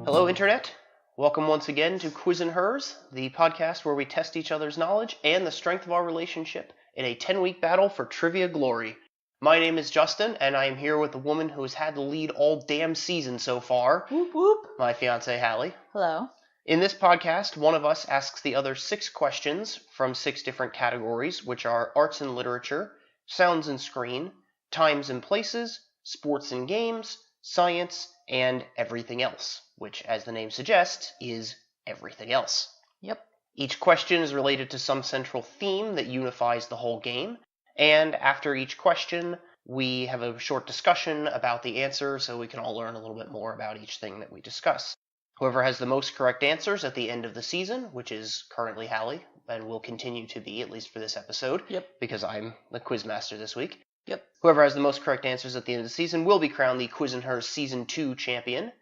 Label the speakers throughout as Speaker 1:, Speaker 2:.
Speaker 1: Hello, Internet. Welcome once again to Quiz and Hers, the podcast where we test each other's knowledge and the strength of our relationship in a 10-week battle for trivia glory. My name is Justin, and I am here with the woman who has had the lead all damn season so far.
Speaker 2: Whoop whoop.
Speaker 1: My fiancée, Hallie.
Speaker 2: Hello.
Speaker 1: In this podcast, one of us asks the other 6 questions from 6 different categories, which are arts and literature, sounds and screen, times and places, sports and games, science, and everything else, which, as the name suggests, is everything else.
Speaker 2: Yep.
Speaker 1: Each question is related to some central theme that unifies the whole game, and after each question, we have a short discussion about the answer so we can all learn a little bit more about each thing that we discuss. Whoever has the most correct answers at the end of the season, which is currently Hallie, and will continue to be, at least for this episode, because I'm the quizmaster this week.
Speaker 2: Yep.
Speaker 1: Whoever has the most correct answers at the end of the season will be crowned the Quiz and Hers Season 2 champion.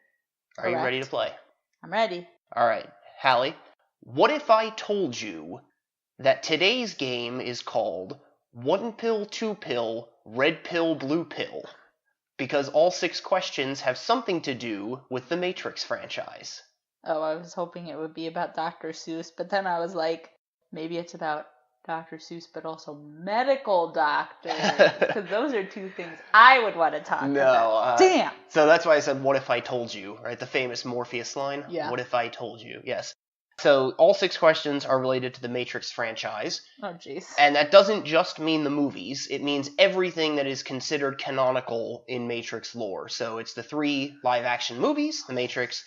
Speaker 1: Are you ready to play?
Speaker 2: I'm ready.
Speaker 1: All right. Hallie, what if I told you that today's game is called 1 pill, 2 pill, red pill, blue pill? Because all 6 questions have something to do with the Matrix franchise.
Speaker 2: Oh, I was hoping it would be about Dr. Seuss, but then I was like, maybe it's about Dr. Seuss, but also medical doctors, because those are 2 things I would want to talk about. Damn!
Speaker 1: So that's why I said, what if I told you, right? The famous Morpheus line.
Speaker 2: Yeah.
Speaker 1: What if I told you? Yes. So all 6 questions are related to the Matrix franchise.
Speaker 2: Oh, jeez.
Speaker 1: And that doesn't just mean the movies. It means everything that is considered canonical in Matrix lore. So it's the 3 live-action movies, The Matrix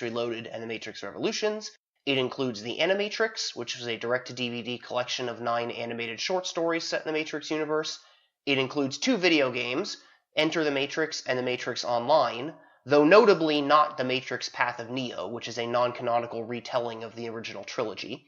Speaker 1: Reloaded, and The Matrix Revolutions. It includes The Animatrix, which was a direct-to-DVD collection of 9 animated short stories set in the Matrix universe. It includes 2 video games, Enter the Matrix and The Matrix Online, though notably not The Matrix Path of Neo, which is a non-canonical retelling of the original trilogy.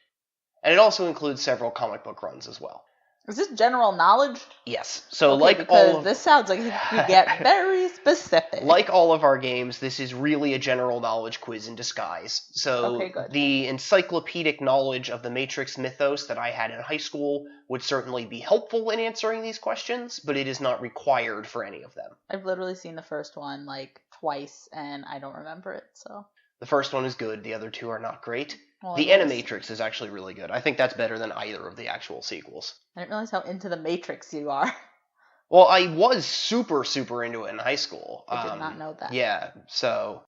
Speaker 1: And it also includes several comic book runs as well.
Speaker 2: Is this general knowledge?
Speaker 1: Yes. So
Speaker 2: okay, this sounds like you get very specific.
Speaker 1: Like all of our games, this is really a general knowledge quiz in disguise. So the encyclopedic knowledge of the Matrix mythos that I had in high school would certainly be helpful in answering these questions, but it is not required for any of them.
Speaker 2: I've literally seen the first one like twice, and I don't remember it, so.
Speaker 1: The first one is good, the other 2 are not great.
Speaker 2: Well,
Speaker 1: the Animatrix is actually really good. I think that's better than either of the actual sequels.
Speaker 2: I didn't realize how into the Matrix you are.
Speaker 1: Well, I was super, super into it in high school.
Speaker 2: I did not know that.
Speaker 1: Yeah, so...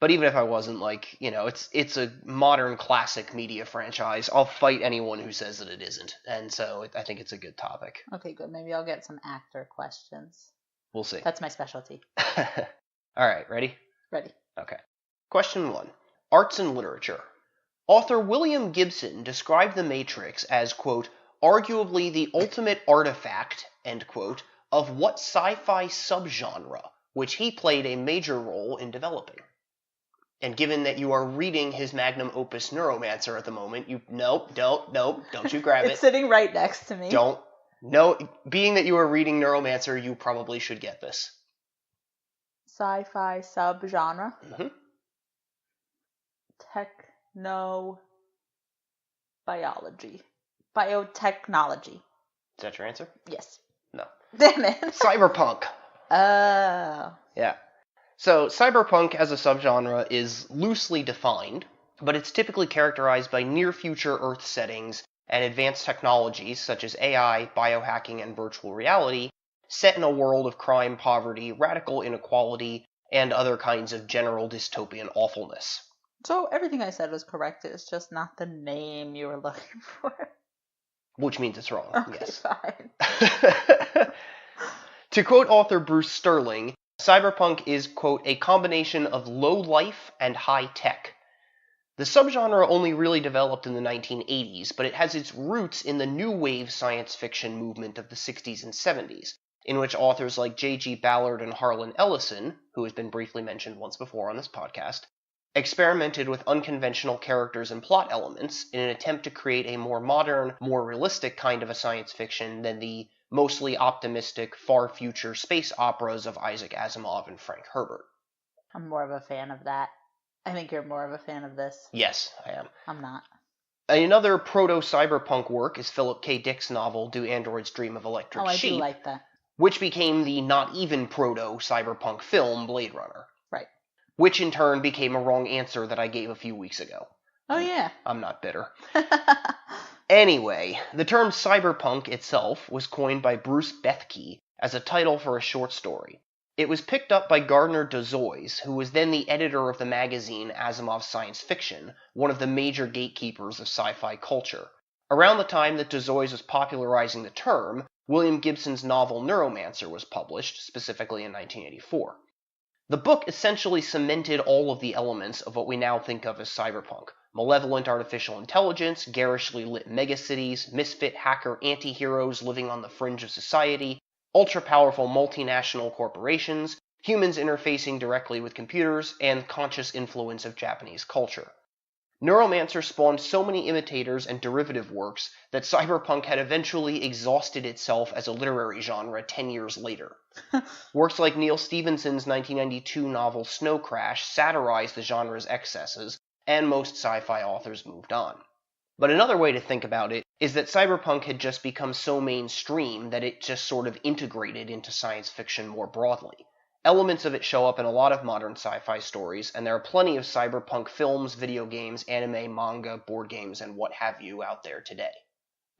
Speaker 1: But even if I wasn't, like, you know, it's a modern classic media franchise. I'll fight anyone who says that it isn't. And so I think it's a good topic.
Speaker 2: Okay, good. Maybe I'll get some actor questions.
Speaker 1: We'll see.
Speaker 2: That's my specialty.
Speaker 1: All right, ready?
Speaker 2: Ready.
Speaker 1: Okay. Question 1. Arts and literature. Author William Gibson described The Matrix as, quote, arguably the ultimate artifact, end quote, of what sci-fi subgenre, which he played a major role in developing. And given that you are reading his magnum opus Neuromancer at the moment, don't you grab it.
Speaker 2: It's sitting right next to me.
Speaker 1: Being that you are reading Neuromancer, you probably should get this.
Speaker 2: Sci-fi subgenre?
Speaker 1: Mm-hmm.
Speaker 2: Biology. Biotechnology.
Speaker 1: Is that your answer?
Speaker 2: Yes.
Speaker 1: No.
Speaker 2: Damn it.
Speaker 1: Cyberpunk.
Speaker 2: Oh.
Speaker 1: Yeah. So, cyberpunk as a subgenre is loosely defined, but it's typically characterized by near-future Earth settings and advanced technologies such as AI, biohacking, and virtual reality, set in a world of crime, poverty, radical inequality, and other kinds of general dystopian awfulness.
Speaker 2: So everything I said was correct, it's just not the name you were looking for.
Speaker 1: Which means it's wrong,
Speaker 2: okay,
Speaker 1: yes.
Speaker 2: Fine.
Speaker 1: To quote author Bruce Sterling, cyberpunk is, quote, a combination of low life and high tech. The subgenre only really developed in the 1980s, but it has its roots in the new wave science fiction movement of the 60s and 70s, in which authors like J.G. Ballard and Harlan Ellison, who has been briefly mentioned once before on this podcast, experimented with unconventional characters and plot elements in an attempt to create a more modern, more realistic kind of a science fiction than the mostly optimistic, far-future space operas of Isaac Asimov and Frank Herbert.
Speaker 2: I'm more of a fan of that. I think you're more of a fan of this.
Speaker 1: Yes, I am.
Speaker 2: I'm not.
Speaker 1: Another proto-cyberpunk work is Philip K. Dick's novel Do Androids Dream of Electric Sheep?
Speaker 2: I do like that.
Speaker 1: Which became the not even proto-cyberpunk film Blade Runner.
Speaker 2: Right.
Speaker 1: Which in turn became a wrong answer that I gave a few weeks ago.
Speaker 2: Oh, yeah.
Speaker 1: I'm not bitter. Anyway, the term cyberpunk itself was coined by Bruce Bethke as a title for a short story. It was picked up by Gardner Dozois, who was then the editor of the magazine Asimov's Science Fiction, one of the major gatekeepers of sci-fi culture. Around the time that Dozois was popularizing the term, William Gibson's novel Neuromancer was published, specifically in 1984. The book essentially cemented all of the elements of what we now think of as cyberpunk. Malevolent artificial intelligence, garishly lit megacities, misfit hacker anti-heroes living on the fringe of society, ultra-powerful multinational corporations, humans interfacing directly with computers, and conscious influence of Japanese culture. Neuromancer spawned so many imitators and derivative works that cyberpunk had eventually exhausted itself as a literary genre 10 years later. Works like Neil Stephenson's 1992 novel Snow Crash satirized the genre's excesses, and most sci-fi authors moved on. But another way to think about it is that cyberpunk had just become so mainstream that it just sort of integrated into science fiction more broadly. Elements of it show up in a lot of modern sci-fi stories, and there are plenty of cyberpunk films, video games, anime, manga, board games, and what have you out there today.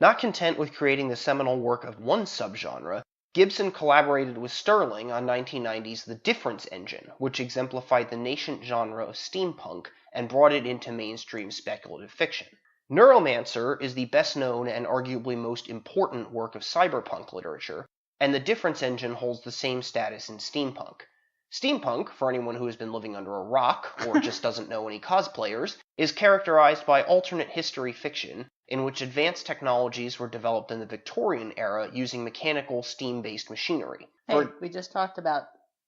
Speaker 1: Not content with creating the seminal work of one subgenre, Gibson collaborated with Sterling on 1990's The Difference Engine, which exemplified the nascent genre of steampunk and brought it into mainstream speculative fiction. Neuromancer is the best-known and arguably most important work of cyberpunk literature, and The Difference Engine holds the same status in steampunk. Steampunk, for anyone who has been living under a rock or just doesn't know any cosplayers, is characterized by alternate history fiction in which advanced technologies were developed in the Victorian era using mechanical, steam-based machinery.
Speaker 2: Hey, we just talked about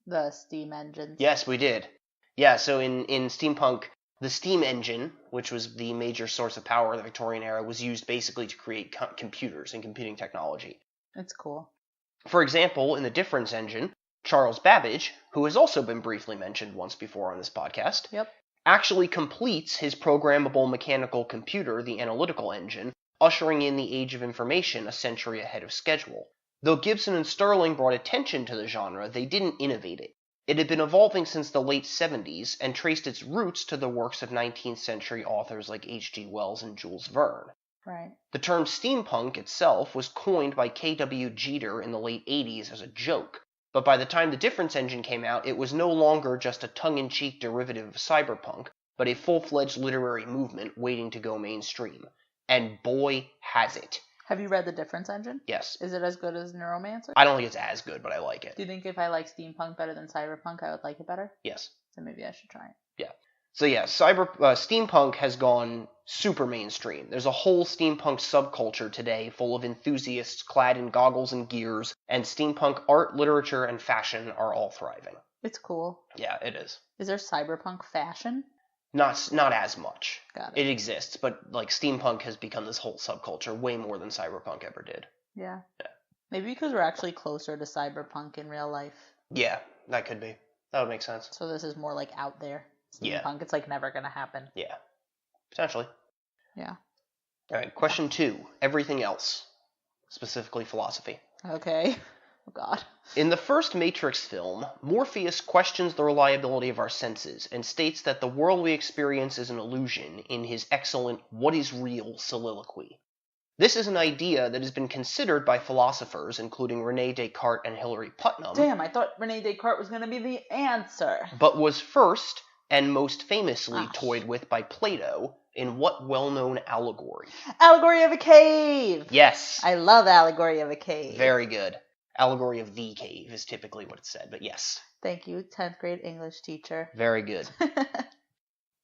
Speaker 2: the steam engines.
Speaker 1: Yes, we did. Yeah, so in steampunk, the steam engine, which was the major source of power in the Victorian era, was used basically to create computers and computing technology.
Speaker 2: That's cool.
Speaker 1: For example, in The Difference Engine, Charles Babbage, who has also been briefly mentioned once before on this podcast, actually completes his programmable mechanical computer, the analytical engine, ushering in the Age of Information a century ahead of schedule. Though Gibson and Sterling brought attention to the genre, they didn't innovate it. It had been evolving since the late 70s and traced its roots to the works of 19th century authors like H.G. Wells and Jules Verne.
Speaker 2: Right.
Speaker 1: The term steampunk itself was coined by K.W. Jeter in the late 80s as a joke, but by the time The Difference Engine came out, it was no longer just a tongue-in-cheek derivative of cyberpunk, but a full-fledged literary movement waiting to go mainstream. And boy, has it.
Speaker 2: Have you read The Difference Engine?
Speaker 1: Yes.
Speaker 2: Is it as good as Neuromancer?
Speaker 1: I don't think it's as good, but I like it.
Speaker 2: Do you think if I like steampunk better than cyberpunk, I would like it better?
Speaker 1: Yes.
Speaker 2: So maybe I should try it.
Speaker 1: Yeah. So yeah, steampunk has gone super mainstream. There's a whole steampunk subculture today full of enthusiasts clad in goggles and gears, and steampunk art, literature, and fashion are all thriving.
Speaker 2: It's cool.
Speaker 1: Yeah, it is.
Speaker 2: Is there cyberpunk fashion?
Speaker 1: Not as much.
Speaker 2: Got it.
Speaker 1: It exists, but like steampunk has become this whole subculture way more than cyberpunk ever did.
Speaker 2: Yeah. Maybe because we're actually closer to cyberpunk in real life.
Speaker 1: Yeah, that could be. That would make sense.
Speaker 2: So this is more like out there. Steampunk,
Speaker 1: Yeah.
Speaker 2: It's like never gonna happen.
Speaker 1: Yeah. Potentially.
Speaker 2: Yeah.
Speaker 1: Alright, question 2. Everything else. Specifically philosophy.
Speaker 2: Okay. Oh god.
Speaker 1: In the first Matrix film, Morpheus questions the reliability of our senses and states that the world we experience is an illusion in his excellent "What is Real" soliloquy. This is an idea that has been considered by philosophers, including René Descartes and Hilary Putnam.
Speaker 2: Damn, I thought René Descartes was gonna be the answer.
Speaker 1: But was first, and most famously toyed with by Plato, in what well-known allegory?
Speaker 2: Allegory of a Cave!
Speaker 1: Yes.
Speaker 2: I love Allegory of a Cave.
Speaker 1: Very good. Allegory of the cave is typically what it's said, but yes.
Speaker 2: Thank you, 10th grade English teacher.
Speaker 1: Very good.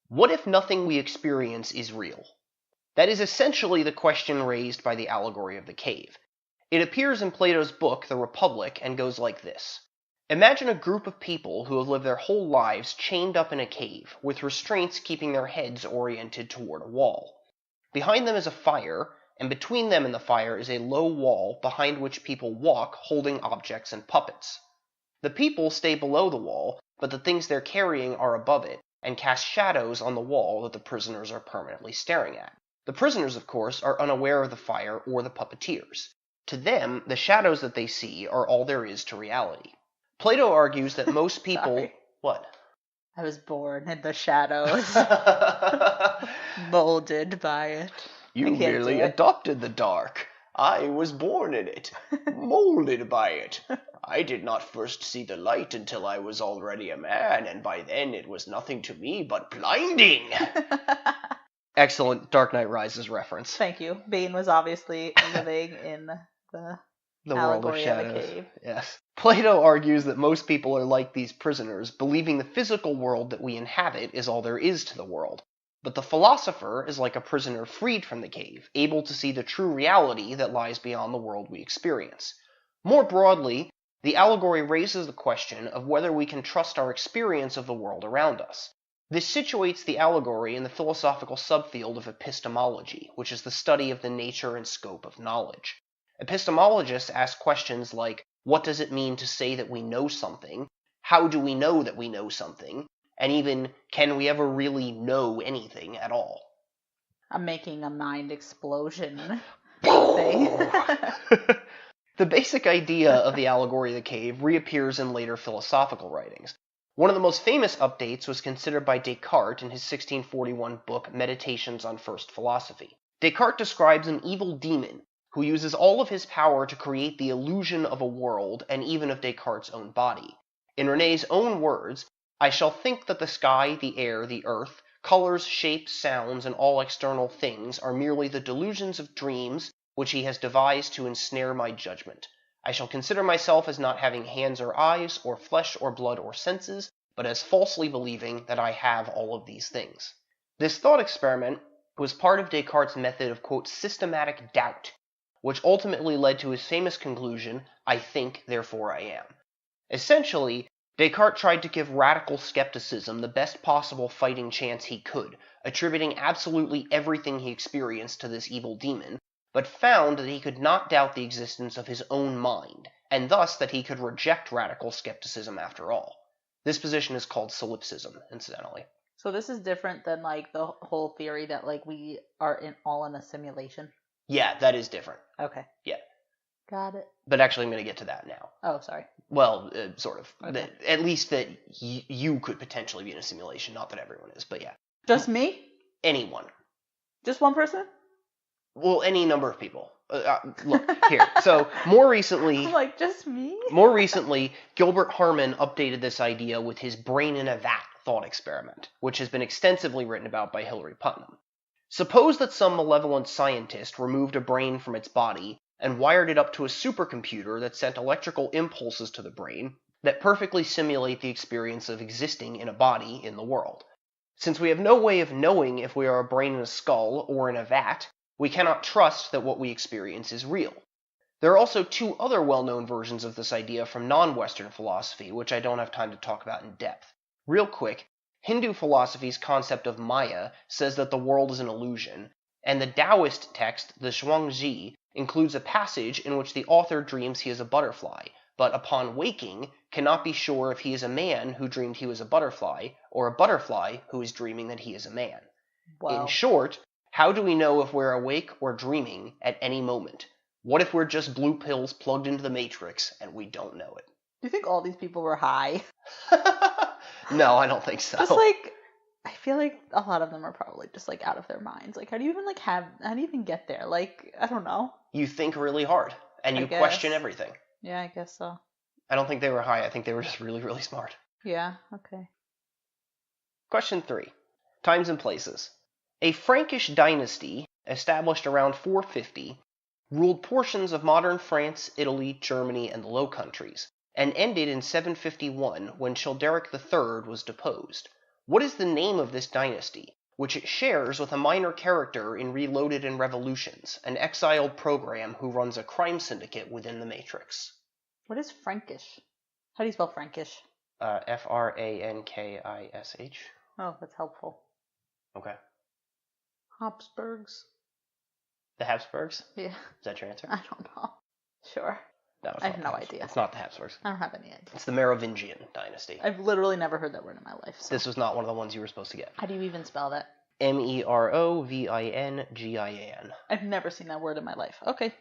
Speaker 1: What if nothing we experience is real? That is essentially the question raised by the Allegory of the Cave. It appears in Plato's book, The Republic, and goes like this. Imagine a group of people who have lived their whole lives chained up in a cave, with restraints keeping their heads oriented toward a wall. Behind them is a fire, and between them and the fire is a low wall behind which people walk holding objects and puppets. The people stay below the wall, but the things they're carrying are above it, and cast shadows on the wall that the prisoners are permanently staring at. The prisoners, of course, are unaware of the fire or the puppeteers. To them, the shadows that they see are all there is to reality. Plato argues that most people...
Speaker 2: Sorry.
Speaker 1: What?
Speaker 2: I was born in the shadows, molded by it.
Speaker 1: You merely adopted the dark. I was born in it, molded by it. I did not first see the light until I was already a man, and by then it was nothing to me but blinding. Excellent Dark Knight Rises reference.
Speaker 2: Thank you. Bane was obviously living in the
Speaker 1: world of shadows.
Speaker 2: The cave.
Speaker 1: Yes. Plato argues that most people are like these prisoners, believing the physical world that we inhabit is all there is to the world. But the philosopher is like a prisoner freed from the cave, able to see the true reality that lies beyond the world we experience. More broadly, the allegory raises the question of whether we can trust our experience of the world around us. This situates the allegory in the philosophical subfield of epistemology, which is the study of the nature and scope of knowledge. Epistemologists ask questions like, what does it mean to say that we know something? How do we know that we know something? And even, can we ever really know anything at all?
Speaker 2: I'm making a mind explosion thing.
Speaker 1: The basic idea of the allegory of the cave reappears in later philosophical writings. One of the most famous updates was considered by Descartes in his 1641 book Meditations on First Philosophy. Descartes describes an evil demon who uses all of his power to create the illusion of a world and even of Descartes' own body. In René's own words, I shall think that the sky, the air, the earth, colors, shapes, sounds, and all external things are merely the delusions of dreams which he has devised to ensnare my judgment. I shall consider myself as not having hands or eyes, or flesh or blood or senses, but as falsely believing that I have all of these things. This thought experiment was part of Descartes' method of, quote, systematic doubt, which ultimately led to his famous conclusion, I think, therefore I am. Essentially, Descartes tried to give radical skepticism the best possible fighting chance he could, attributing absolutely everything he experienced to this evil demon, but found that he could not doubt the existence of his own mind, and thus that he could reject radical skepticism after all. This position is called solipsism, incidentally.
Speaker 2: So this is different than, like, the whole theory that, like, we are all in a simulation?
Speaker 1: Yeah, that is different.
Speaker 2: Okay.
Speaker 1: Yeah.
Speaker 2: Got it.
Speaker 1: But actually, I'm going to get to that now.
Speaker 2: Oh, sorry.
Speaker 1: Well, sort of.
Speaker 2: Okay.
Speaker 1: At least that you could potentially be in a simulation. Not that everyone is, but yeah.
Speaker 2: Just me?
Speaker 1: Anyone.
Speaker 2: Just one person?
Speaker 1: Well, any number of people. Look, here. So, more recently...
Speaker 2: I'm like, just me?
Speaker 1: More recently, Gilbert Harman updated this idea with his brain in a vat thought experiment, which has been extensively written about by Hilary Putnam. Suppose that some malevolent scientist removed a brain from its body and wired it up to a supercomputer that sent electrical impulses to the brain that perfectly simulate the experience of existing in a body in the world. Since we have no way of knowing if we are a brain in a skull or in a vat, we cannot trust that what we experience is real. There are also two other well-known versions of this idea from non-Western philosophy, which I don't have time to talk about in depth. Real quick, Hindu philosophy's concept of Maya says that the world is an illusion, and the Taoist text, the Zhuangzi, includes a passage in which the author dreams he is a butterfly, but upon waking, cannot be sure if he is a man who dreamed he was a butterfly, or a butterfly who is dreaming that he is a man.
Speaker 2: Wow.
Speaker 1: In short, how do we know if we're awake or dreaming at any moment? What if we're just blue pills plugged into the Matrix and we don't know it?
Speaker 2: Do you think all these people were high?
Speaker 1: No, I don't think so.
Speaker 2: Just like, I feel like a lot of them are probably just like out of their minds. Like, how do you even get there? Like, I don't know.
Speaker 1: You think really hard, and you question everything.
Speaker 2: Yeah, I guess so.
Speaker 1: I don't think they were high. I think they were just really, really smart.
Speaker 2: Yeah, okay.
Speaker 1: Question 3. Times and places. A Frankish dynasty, established around 450, ruled portions of modern France, Italy, Germany, and the Low Countries, and ended in 751 when Childeric III was deposed. What is the name of this dynasty, which it shares with a minor character in Reloaded and Revolutions, an exiled program who runs a crime syndicate within the Matrix?
Speaker 2: What is Frankish? How do you spell Frankish?
Speaker 1: Frankish.
Speaker 2: Oh, that's helpful.
Speaker 1: Okay.
Speaker 2: Habsburgs.
Speaker 1: The Habsburgs?
Speaker 2: Yeah.
Speaker 1: Is that your answer?
Speaker 2: I don't know. Sure.
Speaker 1: No,
Speaker 2: I have no idea.
Speaker 1: It's not the Habsburgs.
Speaker 2: I don't have any idea.
Speaker 1: It's the Merovingian dynasty.
Speaker 2: I've literally never heard that word in my life. So.
Speaker 1: This was not one of the ones you were supposed to get.
Speaker 2: How do you even spell that?
Speaker 1: Merovingian.
Speaker 2: I've never seen that word in my life. Okay.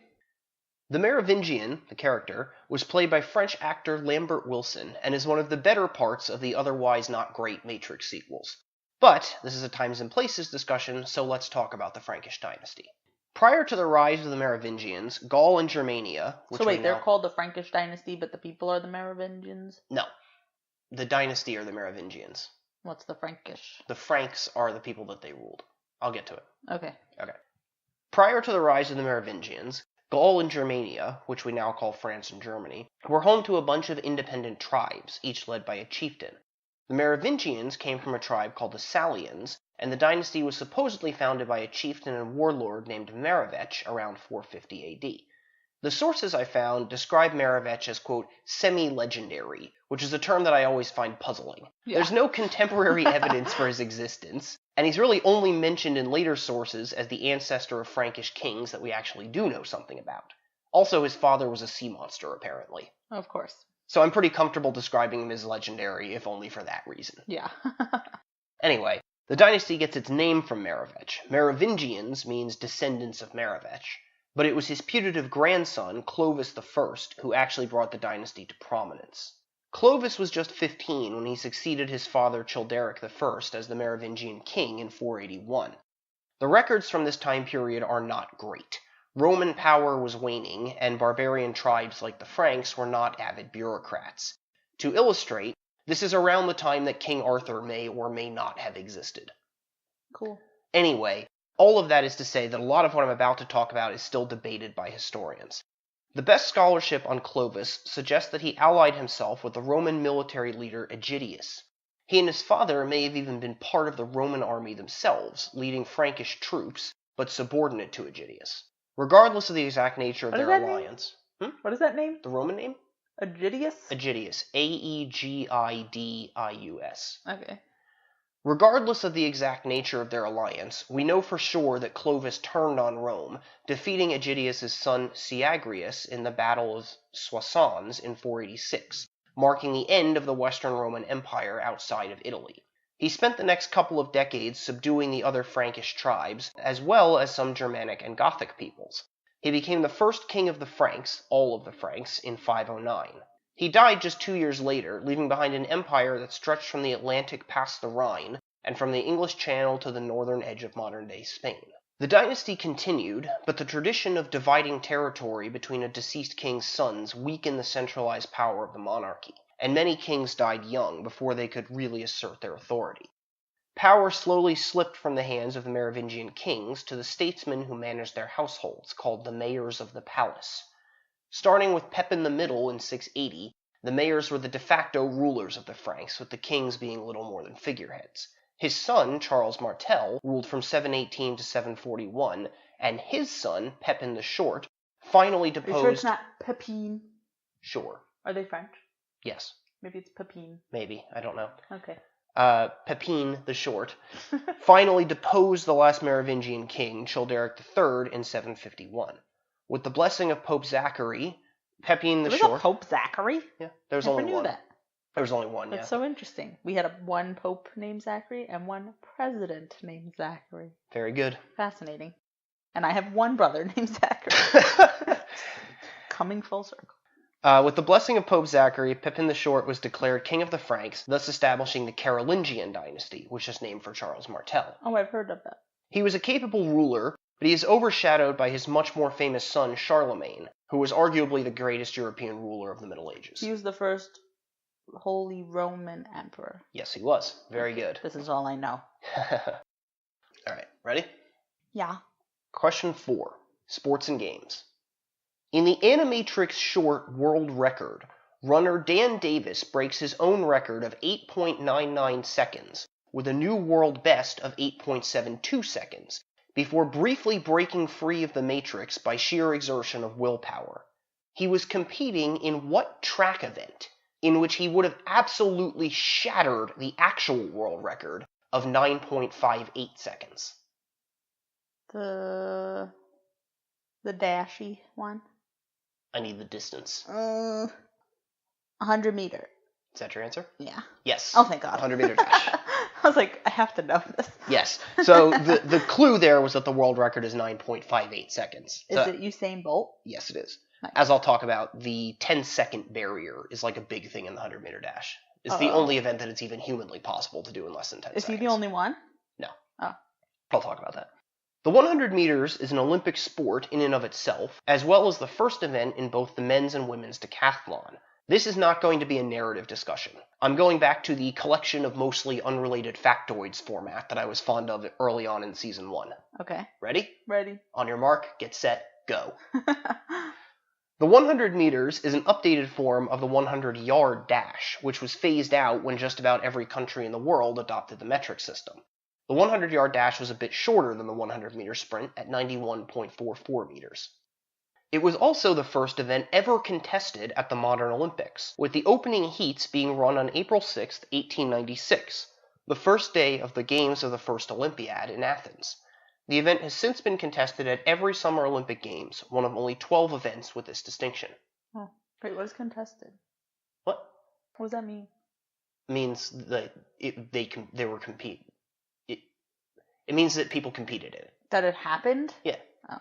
Speaker 1: The Merovingian, the character, was played by French actor Lambert Wilson and is one of the better parts of the otherwise not great Matrix sequels. But this is a times and places discussion, so let's talk about the Frankish dynasty. Prior to the rise of the Merovingians, Gaul and Germania...
Speaker 2: So wait, they're called the Frankish dynasty, but the people are the Merovingians?
Speaker 1: No. The dynasty are the Merovingians.
Speaker 2: What's the Frankish?
Speaker 1: The Franks are the people that they ruled. I'll get to it.
Speaker 2: Okay.
Speaker 1: Prior to the rise of the Merovingians, Gaul and Germania, which we now call France and Germany, were home to a bunch of independent tribes, each led by a chieftain. The Merovingians came from a tribe called the Salians, and the dynasty was supposedly founded by a chieftain and warlord named Merovech around 450 AD. The sources I found describe Merovech as, quote, semi-legendary, which is a term that I always find puzzling. Yeah. There's no contemporary evidence for his existence, and he's really only mentioned in later sources as the ancestor of Frankish kings that we actually do know something about. Also, his father was a sea monster, apparently.
Speaker 2: Of course.
Speaker 1: So I'm pretty comfortable describing him as legendary, if only for that reason.
Speaker 2: Yeah.
Speaker 1: Anyway, the dynasty gets its name from Merovech. Merovingians means descendants of Merovech, but it was his putative grandson, Clovis I, who actually brought the dynasty to prominence. Clovis was just 15 when he succeeded his father Childeric I as the Merovingian king in 481. The records from this time period are not great. Roman power was waning, and barbarian tribes like the Franks were not avid bureaucrats. To illustrate, this is around the time that King Arthur may or may not have existed.
Speaker 2: Cool.
Speaker 1: Anyway, all of that is to say that a lot of what I'm about to talk about is still debated by historians. The best scholarship on Clovis suggests that he allied himself with the Roman military leader Aegidius. He and his father may have even been part of the Roman army themselves, leading Frankish troops, but subordinate to Aegidius. Regardless of the exact nature of their alliance...
Speaker 2: What is that name?
Speaker 1: The Roman name?
Speaker 2: Aegidius?
Speaker 1: Aegidius. Aegidius.
Speaker 2: Okay.
Speaker 1: Regardless of the exact nature of their alliance, we know for sure that Clovis turned on Rome, defeating Aegidius' son Syagrius in the Battle of Soissons in 486, marking the end of the Western Roman Empire outside of Italy. He spent the next couple of decades subduing the other Frankish tribes, as well as some Germanic and Gothic peoples. He became the first king of the Franks, all of the Franks, in 509. He died just 2 years later, leaving behind an empire that stretched from the Atlantic past the Rhine, and from the English Channel to the northern edge of modern-day Spain. The dynasty continued, but the tradition of dividing territory between a deceased king's sons weakened the centralized power of the monarchy, and many kings died young before they could really assert their authority. Power slowly slipped from the hands of the Merovingian kings to the statesmen who managed their households, called the mayors of the palace. Starting with Pepin the Middle in 680, the mayors were the de facto rulers of the Franks, with the kings being little more than figureheads. His son, Charles Martel, ruled from 718 to 741, and his son, Pepin the Short, finally deposed...
Speaker 2: Are you sure it's not Pepin?
Speaker 1: Sure.
Speaker 2: Are they French?
Speaker 1: Yes.
Speaker 2: Maybe it's Pepin.
Speaker 1: Maybe. I don't know.
Speaker 2: Okay.
Speaker 1: Pepin the Short finally deposed the last Merovingian king, Childeric III, in 751. With the blessing of Pope Zachary, Pepin the Short...
Speaker 2: Was a Pope Zachary?
Speaker 1: Yeah, there was only one.
Speaker 2: I never knew that.
Speaker 1: There was only one,
Speaker 2: That's so interesting. We had one pope named Zachary and one president named Zachary.
Speaker 1: Very good.
Speaker 2: Fascinating. And I have one brother named Zachary. Coming full circle.
Speaker 1: With the blessing of Pope Zachary, Pepin the Short was declared king of the Franks, thus establishing the Carolingian dynasty, which is named for Charles Martel.
Speaker 2: Oh, I've heard of that.
Speaker 1: He was a capable ruler, but he is overshadowed by his much more famous son, Charlemagne, who was arguably the greatest European ruler of the Middle Ages.
Speaker 2: He was the first Holy Roman Emperor.
Speaker 1: Yes, he was. Very good.
Speaker 2: This is all I know.
Speaker 1: All right, ready?
Speaker 2: Yeah.
Speaker 1: Question 4. Sports and games. In the Animatrix short world record, runner Dan Davis breaks his own record of 8.99 seconds with a new world best of 8.72 seconds, before briefly breaking free of the Matrix by sheer exertion of willpower. He was competing in what track event in which he would have absolutely shattered the actual world record of 9.58 seconds?
Speaker 2: The dashy one?
Speaker 1: I need the distance.
Speaker 2: 100 meter.
Speaker 1: Is that your answer?
Speaker 2: Yeah.
Speaker 1: Yes.
Speaker 2: Oh, thank God.
Speaker 1: 100 meter dash.
Speaker 2: I was like, I have to know this.
Speaker 1: Yes. So the clue there was that the world record is 9.58 seconds.
Speaker 2: Is it Usain Bolt?
Speaker 1: Yes, it is.
Speaker 2: Nice.
Speaker 1: As I'll talk about, the 10-second barrier is like a big thing in the 100-meter dash. It's the only event that it's even humanly possible to do in less than 10 seconds.
Speaker 2: Is he the only one?
Speaker 1: No.
Speaker 2: Oh.
Speaker 1: I'll talk about that. The 100 meters is an Olympic sport in and of itself, as well as the first event in both the men's and women's decathlon. This is not going to be a narrative discussion. I'm going back to the collection of mostly unrelated factoids format that I was fond of early on in season 1.
Speaker 2: Okay.
Speaker 1: Ready?
Speaker 2: Ready.
Speaker 1: On your mark, get set, go. The 100 meters is an updated form of the 100-yard dash, which was phased out when just about every country in the world adopted the metric system. The 100-yard dash was a bit shorter than the 100-meter sprint at 91.44 meters. It was also the first event ever contested at the modern Olympics, with the opening heats being run on April 6, 1896, the first day of the Games of the First Olympiad in Athens. The event has since been contested at every Summer Olympic Games, one of only 12 events with this distinction.
Speaker 2: Oh, wait, what is contested?
Speaker 1: What?
Speaker 2: What does that mean?
Speaker 1: It means that they were compete. It means that people competed in it.
Speaker 2: That it happened?
Speaker 1: Yeah.
Speaker 2: Oh.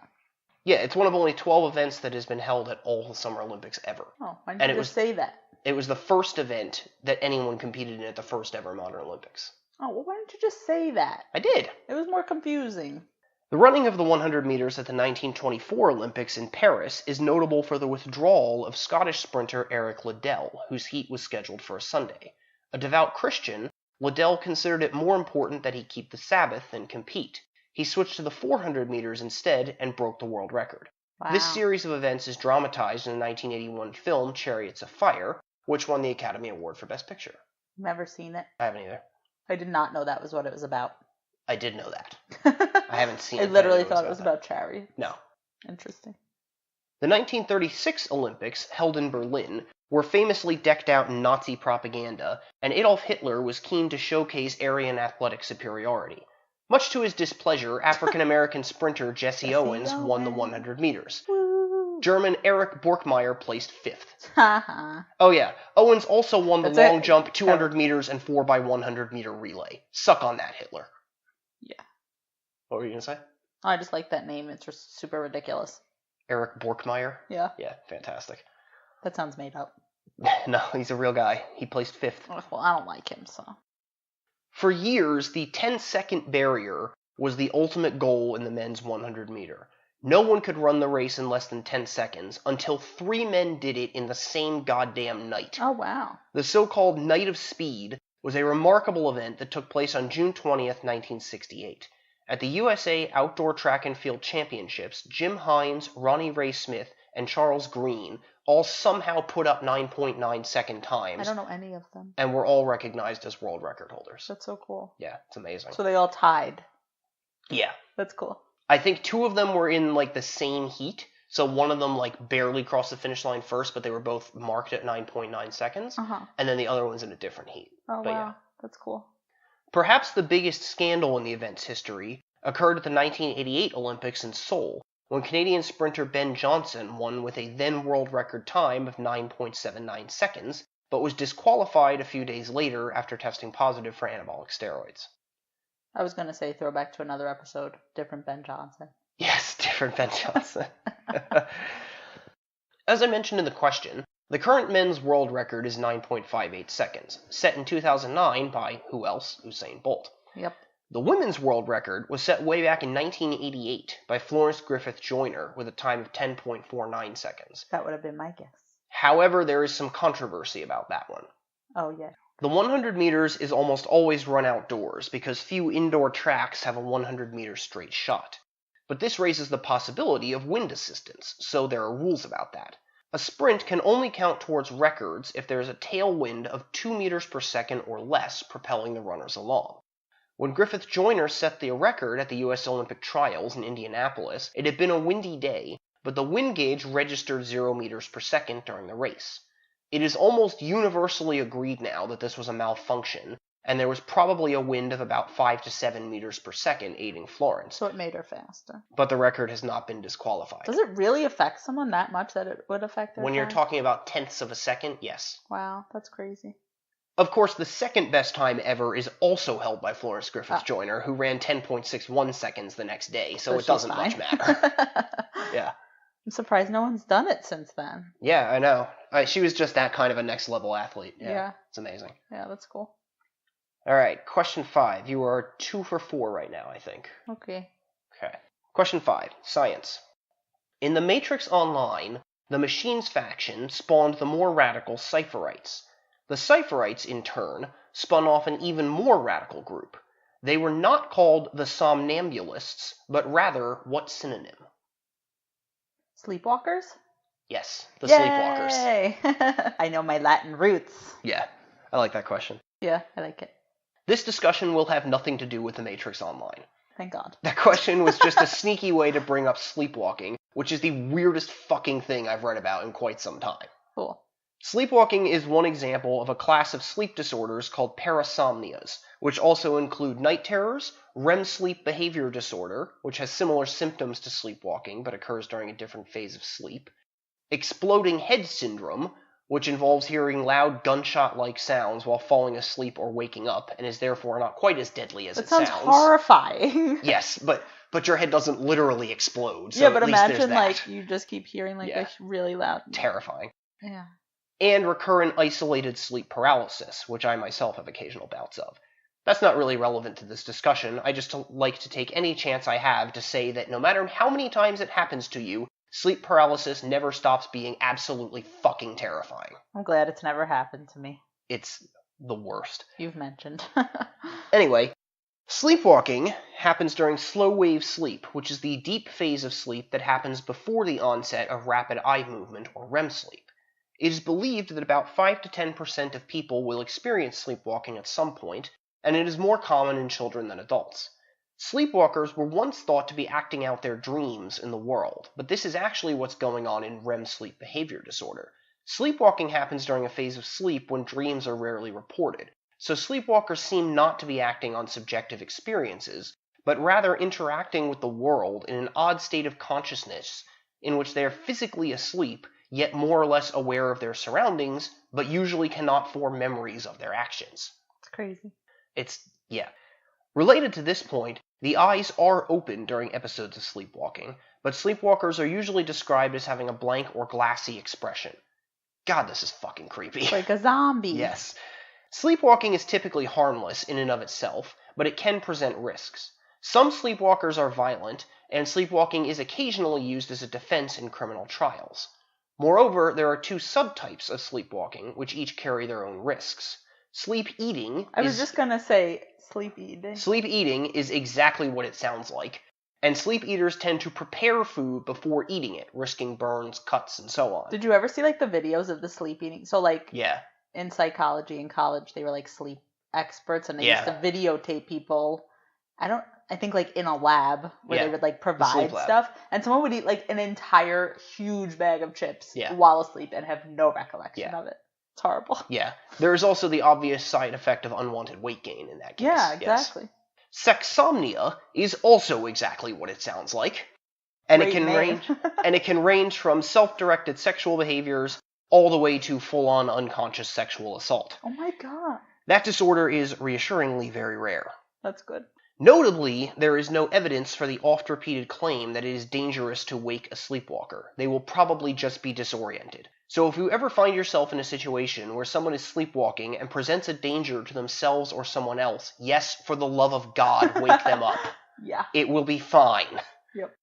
Speaker 1: Yeah, it's one of only 12 events that has been held at all the Summer Olympics ever.
Speaker 2: Oh, why didn't you just say that?
Speaker 1: It was the first event that anyone competed in at the first ever modern Olympics.
Speaker 2: Oh, well, why didn't you just say that?
Speaker 1: I did.
Speaker 2: It was more confusing.
Speaker 1: The running of the 100 meters at the 1924 Olympics in Paris is notable for the withdrawal of Scottish sprinter Eric Liddell, whose heat was scheduled for a Sunday. A devout Christian, Liddell considered it more important that he keep the Sabbath than compete. He switched to the 400 meters instead and broke the world record.
Speaker 2: Wow.
Speaker 1: This series of events is dramatized in the 1981 film Chariots of Fire, which won the Academy Award for Best Picture.
Speaker 2: Never seen it.
Speaker 1: I haven't either.
Speaker 2: I did not know that was what it was about.
Speaker 1: I did know that. I haven't seen it.
Speaker 2: I literally thought it was about chariots.
Speaker 1: No.
Speaker 2: Interesting.
Speaker 1: The 1936 Olympics, held in Berlin, were famously decked out in Nazi propaganda, and Adolf Hitler was keen to showcase Aryan athletic superiority. Much to his displeasure, African-American sprinter Jesse Owens won the 100 meters.
Speaker 2: Woo.
Speaker 1: German Erich Borkmeyer placed 5th.
Speaker 2: Haha.
Speaker 1: Oh yeah, Owens also won the
Speaker 2: That's
Speaker 1: long jump 200 meters and 4x100 meter relay. Suck on that, Hitler.
Speaker 2: Yeah.
Speaker 1: What were you going to say?
Speaker 2: I just like that name. It's just super ridiculous.
Speaker 1: Erich Borkmeyer?
Speaker 2: Yeah.
Speaker 1: Yeah, fantastic.
Speaker 2: That sounds made up.
Speaker 1: No, he's a real guy. He placed 5th.
Speaker 2: Well, I don't like him, so.
Speaker 1: For years, the 10-second barrier was the ultimate goal in the men's 100 meter. No one could run the race in less than 10 seconds until 3 men did it in the same goddamn night.
Speaker 2: Oh, wow.
Speaker 1: The so-called Night of Speed was a remarkable event that took place on June 20th, 1968. At the USA Outdoor Track and Field Championships, Jim Hines, Ronnie Ray Smith, and Charles Green all somehow put up 9.9-second times.
Speaker 2: I don't know any of them.
Speaker 1: And were all recognized as world record holders.
Speaker 2: That's so cool.
Speaker 1: Yeah, it's amazing.
Speaker 2: So they all tied.
Speaker 1: Yeah.
Speaker 2: That's cool.
Speaker 1: I think 2 of them were in, like, the same heat. So one of them, like, barely crossed the finish line first, but they were both marked at 9.9 seconds.
Speaker 2: Uh-huh.
Speaker 1: And then the other one's in a different heat.
Speaker 2: Oh,
Speaker 1: but
Speaker 2: wow.
Speaker 1: Yeah.
Speaker 2: That's cool.
Speaker 1: Perhaps the biggest scandal in the event's history occurred at the 1988 Olympics in Seoul, when Canadian sprinter Ben Johnson won with a then world record time of 9.79 seconds, but was disqualified a few days later after testing positive for anabolic steroids.
Speaker 2: I was going to say throwback to another episode, different Ben Johnson.
Speaker 1: Yes, different Ben Johnson. As I mentioned in the question, the current men's world record is 9.58 seconds, set in 2009 by, who else? Usain Bolt.
Speaker 2: Yep.
Speaker 1: The women's world record was set way back in 1988 by Florence Griffith Joyner with a time of 10.49 seconds.
Speaker 2: That would have been my guess.
Speaker 1: However, there is some controversy about that one.
Speaker 2: Oh, yeah.
Speaker 1: The 100 meters is almost always run outdoors because few indoor tracks have a 100 meter straight shot. But this raises the possibility of wind assistance, so there are rules about that. A sprint can only count towards records if there is a tailwind of 2 meters per second or less propelling the runners along. When Griffith Joyner set the record at the U.S. Olympic Trials in Indianapolis, it had been a windy day, but the wind gauge registered 0 meters per second during the race. It is almost universally agreed now that this was a malfunction, and there was probably a wind of about 5 to 7 meters per second aiding Florence.
Speaker 2: So it made her faster.
Speaker 1: But the record has not been disqualified.
Speaker 2: Does it really affect someone that much that it would affect their
Speaker 1: When you're
Speaker 2: time?
Speaker 1: talking about tenths of a second, yes.
Speaker 2: Wow, that's crazy.
Speaker 1: Of course, the second best time ever is also held by Florence Griffith Joyner, who ran 10.61 seconds the next day, so it doesn't much matter. Yeah.
Speaker 2: I'm surprised no one's done it since then.
Speaker 1: Yeah, I know. She was just that kind of a next-level athlete. Yeah. It's amazing.
Speaker 2: Yeah, that's cool.
Speaker 1: All right, question 5. You are 2 for 4 right now, I think.
Speaker 2: Okay.
Speaker 1: Question 5. Science. In The Matrix Online, the Machines faction spawned the more radical Cypherites. The Cypherites, in turn, spun off an even more radical group. They were not called the Somnambulists, but rather what synonym?
Speaker 2: Sleepwalkers?
Speaker 1: Yes, the
Speaker 2: Yay!
Speaker 1: Sleepwalkers.
Speaker 2: I know my Latin roots.
Speaker 1: Yeah, I like that question.
Speaker 2: Yeah, I like it.
Speaker 1: This discussion will have nothing to do with The Matrix Online.
Speaker 2: Thank God.
Speaker 1: That question was just a sneaky way to bring up sleepwalking, which is the weirdest fucking thing I've read about in quite some time.
Speaker 2: Cool.
Speaker 1: Sleepwalking is one example of a class of sleep disorders called parasomnias, which also include night terrors, REM sleep behavior disorder, which has similar symptoms to sleepwalking but occurs during a different phase of sleep, exploding head syndrome, which involves hearing loud gunshot-like sounds while falling asleep or waking up, and is therefore not quite as deadly as it sounds.
Speaker 2: That sounds horrifying.
Speaker 1: Yes, but your head doesn't literally explode, so
Speaker 2: yeah, but
Speaker 1: at least
Speaker 2: imagine,
Speaker 1: there's that.
Speaker 2: You just keep hearing, a really loud...
Speaker 1: Terrifying.
Speaker 2: Yeah.
Speaker 1: And recurrent isolated sleep paralysis, which I myself have occasional bouts of. That's not really relevant to this discussion. I just like to take any chance I have to say that no matter how many times it happens to you, sleep paralysis never stops being absolutely fucking terrifying.
Speaker 2: I'm glad it's never happened to me.
Speaker 1: It's the worst.
Speaker 2: You've mentioned.
Speaker 1: Anyway, sleepwalking happens during slow-wave sleep, which is the deep phase of sleep that happens before the onset of rapid eye movement, or REM sleep. It is believed that about 5 to 10% of people will experience sleepwalking at some point, and it is more common in children than adults. Sleepwalkers were once thought to be acting out their dreams in the world, but this is actually what's going on in REM sleep behavior disorder. Sleepwalking happens during a phase of sleep when dreams are rarely reported, so sleepwalkers seem not to be acting on subjective experiences, but rather interacting with the world in an odd state of consciousness in which they are physically asleep, yet more or less aware of their surroundings, but usually cannot form memories of their actions.
Speaker 2: It's crazy.
Speaker 1: Yeah. Related to this point, the eyes are open during episodes of sleepwalking, but sleepwalkers are usually described as having a blank or glassy expression. God, this is fucking creepy.
Speaker 2: Like a zombie.
Speaker 1: Yes. Sleepwalking is typically harmless in and of itself, but it can present risks. Some sleepwalkers are violent, and sleepwalking is occasionally used as a defense in criminal trials. Moreover, there are 2 subtypes of sleepwalking, which each carry their own risks. Sleep eating
Speaker 2: I was just gonna say sleep eating.
Speaker 1: Sleep eating is exactly what it sounds like, and sleep eaters tend to prepare food before eating it, risking burns, cuts, and so on.
Speaker 2: Did you ever see the videos of the sleep eating? So
Speaker 1: yeah.
Speaker 2: In psychology in college, they were sleep experts, and they used to videotape people. I think in a lab where they would provide stuff, and someone would eat an entire huge bag of chips while asleep and have no recollection of it. It's horrible.
Speaker 1: Yeah. There is also the obvious side effect of unwanted weight gain in that case.
Speaker 2: Yeah, exactly.
Speaker 1: Yes. Sexsomnia is also exactly what it sounds like. And it can range from self-directed sexual behaviors all the way to full-on unconscious sexual assault.
Speaker 2: Oh my god.
Speaker 1: That disorder is reassuringly very rare.
Speaker 2: That's good.
Speaker 1: Notably, there is no evidence for the oft-repeated claim that it is dangerous to wake a sleepwalker. They will probably just be disoriented. So if you ever find yourself in a situation where someone is sleepwalking and presents a danger to themselves or someone else, yes, for the love of God, wake them up.
Speaker 2: Yeah.
Speaker 1: It will be fine.
Speaker 2: Yep.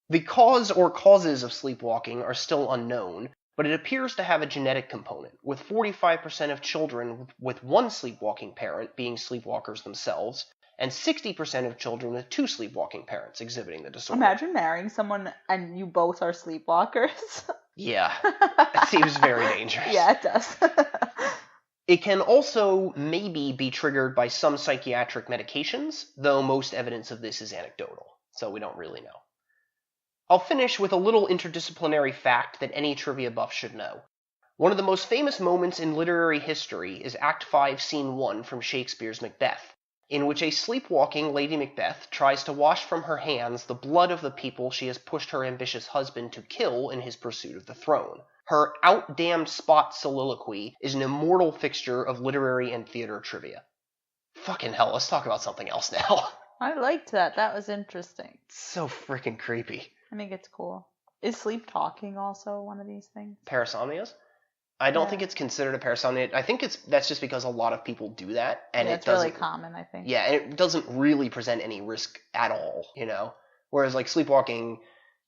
Speaker 1: The cause or causes of sleepwalking are still unknown, but it appears to have a genetic component, with 45% of children with one sleepwalking parent being sleepwalkers themselves, and 60% of children with 2 sleepwalking parents exhibiting the disorder.
Speaker 2: Imagine marrying someone and you both are sleepwalkers.
Speaker 1: Yeah, it seems very dangerous.
Speaker 2: Yeah, it does.
Speaker 1: It can also maybe be triggered by some psychiatric medications, though most evidence of this is anecdotal, so we don't really know. I'll finish with a little interdisciplinary fact that any trivia buff should know. One of the most famous moments in literary history is Act 5, Scene 1 from Shakespeare's Macbeth. in which a sleepwalking Lady Macbeth tries to wash from her hands the blood of the people she has pushed her ambitious husband to kill in his pursuit of the throne. Her out-damned spot soliloquy is an immortal fixture of literary and theater trivia. Fucking hell, let's talk about something else now.
Speaker 2: I liked that. That was interesting.
Speaker 1: It's so freaking creepy.
Speaker 2: I think it's cool. Is sleep talking also one of these things?
Speaker 1: Parasomnias? I don't think it's considered a parasomnia. I think that's just because a lot of people do that, and
Speaker 2: it's really common, I think.
Speaker 1: Yeah, and it doesn't really present any risk at all, you know? Whereas, like, sleepwalking,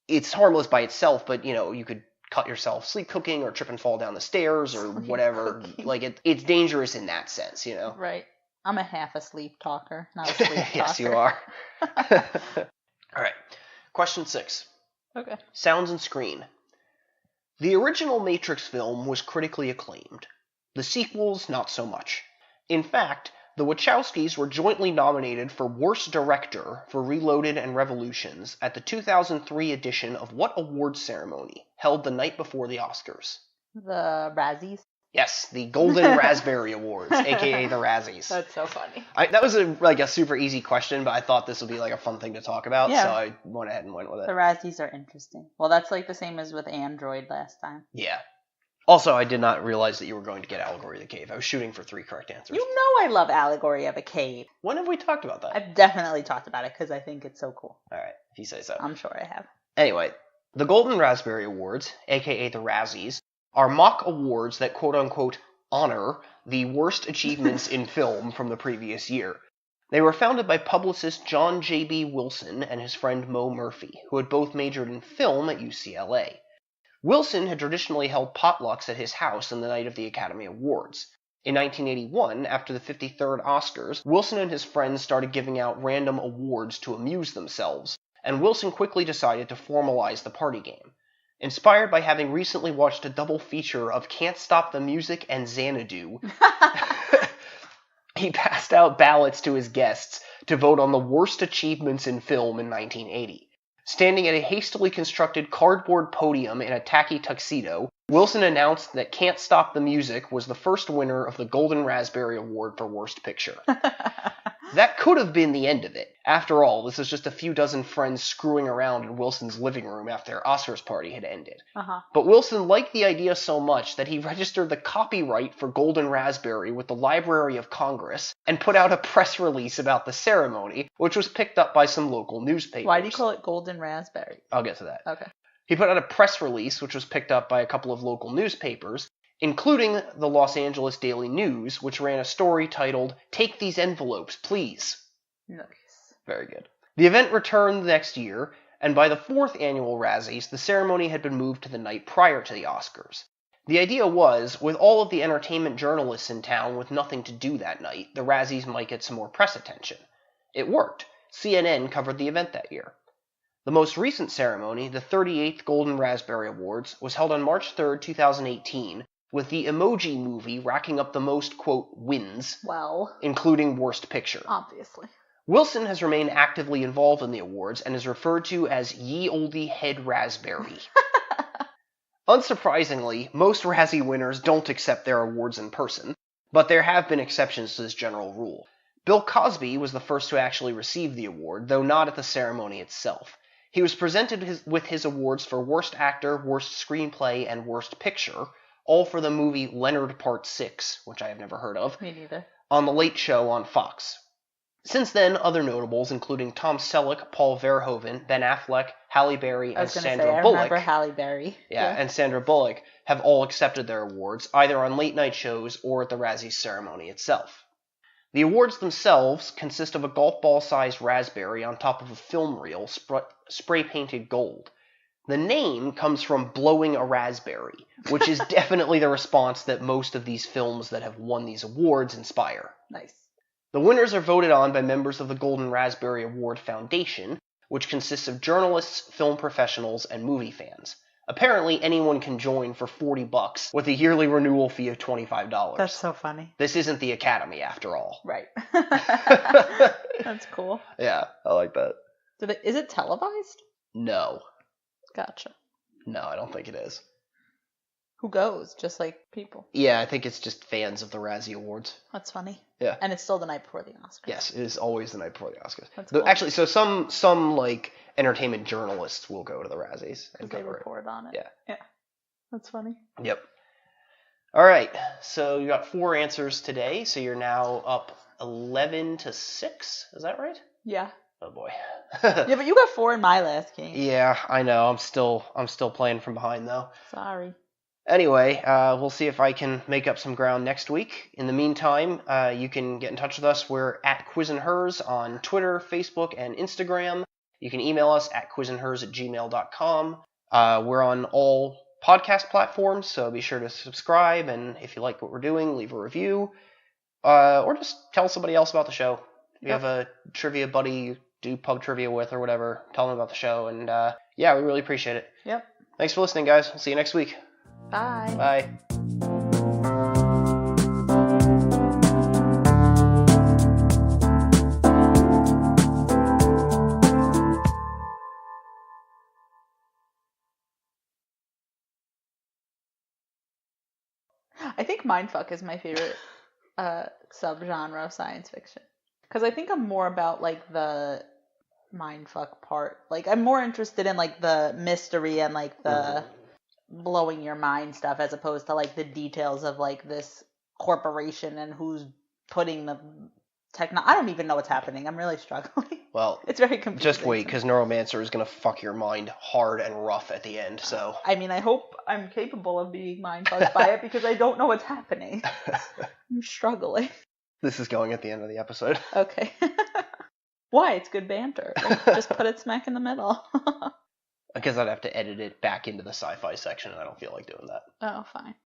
Speaker 1: it's harmless by itself, but, you know, you could cut yourself sleep cooking or trip and fall down the stairs or whatever. Cooking. Like, it's dangerous in that sense, you know?
Speaker 2: Right. I'm a half asleep talker, not a sleep talker.
Speaker 1: Yes, you are. All right. Question 6.
Speaker 2: Okay.
Speaker 1: Sounds and screen. The original Matrix film was critically acclaimed. The sequels, not so much. In fact, the Wachowskis were jointly nominated for Worst Director for Reloaded and Revolutions at the 2003 edition of what award ceremony, held the night before the Oscars?
Speaker 2: The Razzies?
Speaker 1: Yes, the Golden Raspberry Awards, aka the Razzies.
Speaker 2: That's so funny.
Speaker 1: That was a super easy question, but I thought this would be like a fun thing to talk about, so I went ahead and went with it.
Speaker 2: The Razzies are interesting. Well, that's like the same as with Android last time.
Speaker 1: Yeah. Also, I did not realize that you were going to get Allegory of the Cave. I was shooting for 3 correct answers.
Speaker 2: You know I love Allegory of a Cave.
Speaker 1: When have we talked about that?
Speaker 2: I've definitely talked about it because I think it's so cool.
Speaker 1: Alright, if you say so.
Speaker 2: I'm sure I have.
Speaker 1: Anyway, the Golden Raspberry Awards, aka the Razzies, are mock awards that quote-unquote honor the worst achievements in film from the previous year. They were founded by publicist John J.B. Wilson and his friend Mo Murphy, who had both majored in film at UCLA. Wilson had traditionally held potlucks at his house on the night of the Academy Awards. In 1981, after the 53rd Oscars, Wilson and his friends started giving out random awards to amuse themselves, and Wilson quickly decided to formalize the party game. Inspired by having recently watched a double feature of Can't Stop the Music and Xanadu, he passed out ballots to his guests to vote on the worst achievements in film in 1980. Standing at a hastily constructed cardboard podium in a tacky tuxedo, Wilson announced that Can't Stop the Music was the first winner of the Golden Raspberry Award for Worst Picture. That could have been the end of it. After all, this was just a few dozen friends screwing around in Wilson's living room after their Oscars party had ended. But Wilson liked the idea so much that he registered the copyright for Golden Raspberry with the Library of Congress and put out a press release about the ceremony, which was picked up by some local newspapers.
Speaker 2: Why do you call it Golden Raspberry?
Speaker 1: I'll get to that.
Speaker 2: Okay.
Speaker 1: He put out a press release, which was picked up by a couple of local newspapers, including the Los Angeles Daily News, which ran a story titled, "Take These Envelopes, Please."
Speaker 2: Nice.
Speaker 1: Very good. The event returned the next year, and by the 4th annual Razzies, the ceremony had been moved to the night prior to the Oscars. The idea was, with all of the entertainment journalists in town with nothing to do that night, the Razzies might get some more press attention. It worked. CNN covered the event that year. The most recent ceremony, the 38th Golden Raspberry Awards, was held on March 3rd, 2018, with the Emoji Movie racking up the most, quote, wins,
Speaker 2: well,
Speaker 1: including Worst Picture.
Speaker 2: Obviously.
Speaker 1: Wilson has remained actively involved in the awards and is referred to as Ye Olde Head Raspberry. Unsurprisingly, most Razzie winners don't accept their awards in person, but there have been exceptions to this general rule. Bill Cosby was the first to actually receive the award, though not at the ceremony itself. He was presented with his awards for Worst Actor, Worst Screenplay, and Worst Picture, all for the movie Leonard Part 6, which I have never heard of,
Speaker 2: Me neither,
Speaker 1: on The Late Show on Fox. Since then, other notables, including Tom Selleck, Paul Verhoeven, Ben Affleck, Halle Berry, and Sandra Bullock,
Speaker 2: remember Halle Berry.
Speaker 1: Yeah, and Sandra Bullock, have all accepted their awards, either on late-night shows or at the Razzies ceremony itself. The awards themselves consist of a golf ball-sized raspberry on top of a film reel spray-painted gold. The name comes from blowing a raspberry, which is definitely the response that most of these films that have won these awards inspire.
Speaker 2: Nice.
Speaker 1: The winners are voted on by members of the Golden Raspberry Award Foundation, which consists of journalists, film professionals, and movie fans. Apparently, anyone can join for $40 with a yearly renewal fee of $25.
Speaker 2: That's so funny.
Speaker 1: This isn't the Academy, after all.
Speaker 2: Right. That's cool.
Speaker 1: Yeah, I like that.
Speaker 2: Is it televised?
Speaker 1: No.
Speaker 2: Gotcha.
Speaker 1: No, I don't think it is.
Speaker 2: Who goes? Just like people.
Speaker 1: Yeah, I think it's just fans of the Razzie Awards.
Speaker 2: That's funny.
Speaker 1: Yeah.
Speaker 2: And it's still the night before the Oscars.
Speaker 1: Yes, it is always the night before the Oscars.
Speaker 2: That's cool.
Speaker 1: Actually, so some like entertainment journalists will go to the Razzies and
Speaker 2: They
Speaker 1: cover
Speaker 2: report on it.
Speaker 1: Yeah.
Speaker 2: Yeah. That's funny.
Speaker 1: Yep. All right. So you got 4 answers today. So you're now up 11-6. Is that right?
Speaker 2: Yeah.
Speaker 1: Oh boy.
Speaker 2: Yeah, but you got 4 in my last game.
Speaker 1: Yeah, I know. I'm still playing from behind though.
Speaker 2: Sorry.
Speaker 1: Anyway, we'll see if I can make up some ground next week. In the meantime, you can get in touch with us. We're at Quiz and Hers on Twitter, Facebook, and Instagram. You can email us at quizandhers@gmail.com. We're on all podcast platforms, so be sure to subscribe. And if you like what we're doing, leave a review. Or just tell somebody else about the show. If you have a trivia buddy you do pub trivia with or whatever, tell them about the show. And yeah, we really appreciate it.
Speaker 2: Yep.
Speaker 1: Thanks for listening, guys. We'll see you next week.
Speaker 2: Bye.
Speaker 1: Bye.
Speaker 2: I think mindfuck is my favorite subgenre of science fiction. Because I think I'm more about, like, the mindfuck part. Like, I'm more interested in, like, the mystery and, like, the blowing your mind stuff as opposed to, like, the details of, like, this corporation and who's putting the I don't even know what's happening. I'm really struggling.
Speaker 1: Well,
Speaker 2: it's very confusing.
Speaker 1: Just wait, because Neuromancer is going to fuck your mind hard and rough at the end, so...
Speaker 2: I mean, I hope I'm capable of being mindfucked by it, because I don't know what's happening. I'm struggling.
Speaker 1: This is going at the end of the episode.
Speaker 2: Okay. Why? It's good banter. Like, just put it smack in the middle.
Speaker 1: Because I'd have to edit it back into the sci-fi section, and I don't feel like doing that.
Speaker 2: Oh, fine.